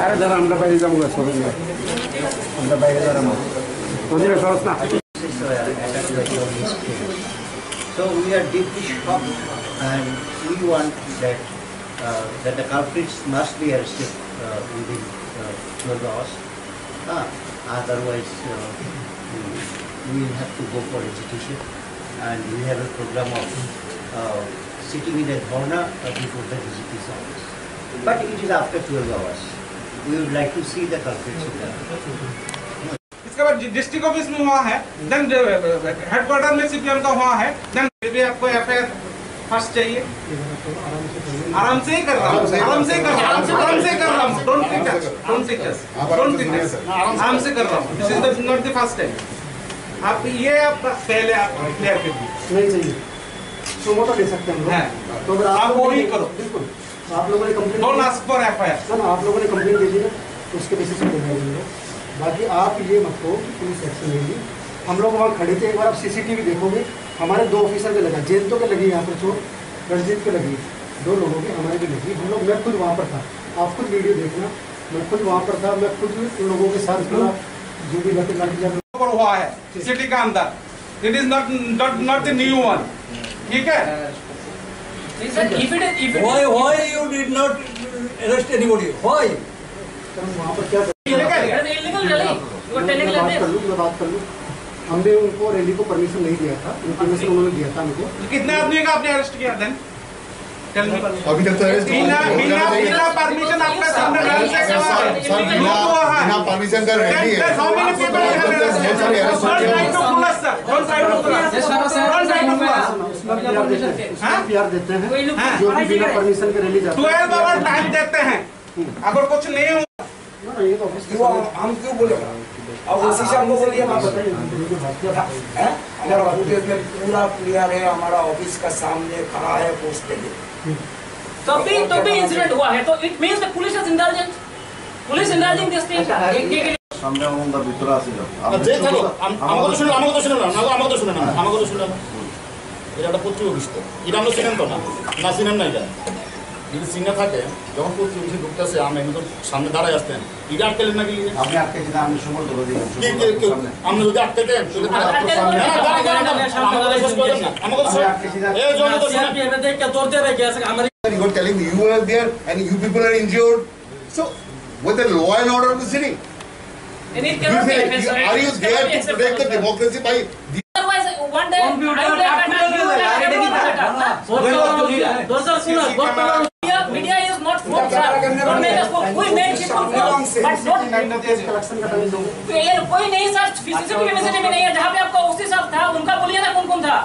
अरे जरा आमला पाहिजे जाऊ का सोडून घ्या आमला पाहिजे जरा मग तो दिवस सोडस ना. So we are deeply shocked and we want that that the culprits must be arrested within 12 hours. Otherwise we will have to go for execution, and we have a program of sitting in a dharna before the DGP's office. But it is after 12 hours. We would like to see the culprits in that. इसके बाद district office में हुआ है, then headquarter में CPM का हुआ है, then भी आपको एफआईआर फर्स्ट चाहिए. आराम से ही कर रहा हूँ, आराम से कर रहा हूँ, डोंट टेक अस, आराम से कर रहा हूँ. This is not the first time. आप ये आप पहले आप क्लियर कर दीजिए. नहीं चाहिए सुमो तो दे सकते हैं, तो आप वो ही करो. बिल्कुल आप लोगों ने complaint, don't ask for FIR. ना आप लोगों ने कंप्लेंट दे दी है, उसके बेसिस पे देंगे. बाकी आप ये मत कहो कि पुलिस एक्शन लेगी. हम लोग वहाँ खड़े थे, एक बार आप सीसीटीवी देखोगे, हमारे 2 ऑफिसर के लगा, जयंतो के लगी, यहाँ पर चोट रणजीत के लगी, 2 लोगों की हमारे भी लगी. हम लोग, मैं खुद वहाँ पर था, आप खुद वीडियो देखना, मैं खुद वहाँ पर था, मैं खुद उन लोगों के साथ जो भी लाठी हुआ है सिटी का अंदर. It is not the new one. ठीक है. Why you did not arrest anybody? Why? वहाँ पर क्या बात कर लूँ. हमने उनको रैली को परमिशन नहीं दिया था, परमिशन उन्होंने दिया था हमको. कितने आदमी का आपने अरेस्ट किया देन? अभी तक तो बिना परमिशन आपका सामने बिना परमिशन का रैली है. पीआर देते हैं जो भी बिना परमिशन के रैली जाते हैं. 12 आवर टाइम देते हैं. अगर कुछ नहीं हो ये तो हम क्यों बोलेगा? अब उसी से हमको बोलिए, आप बताइए. हमारा फुटेज में पूरा क्लियर है, हमारा ऑफिस का सामने खड़ा है पोस्टर. तभी इंसिडेंट हुआ है, तो it means the police is intelligent. Police intelligent this thing. सामने होगा ভিতরে আসিল. যে থাকো আমাকে তো শুনুন এটা একটা পত্রিকা অফিস, তো এটা আমরা চিনেন তো না চিনেন না. এটা যদি চিনে থাকে, যখন পত্রিকা অফিসে ঢুকতেছে আমি একদম সামনে দাঁড়ায় আসতেন, এটা আটকেলেন নাকি? আপনি আটকে দিন, আমি সময় দেবো দিন. আপনি যদি আটকে দেন You are telling me you were there and you people are injured. So, with the law and order of the city, are you there to protect the democracy by? Otherwise, one day media is not for कोई main people but कोई नहीं sir. CCTV में नहीं है, जहाँ पे आपका ओसी साहब था उनका बोलिए ना कौन था.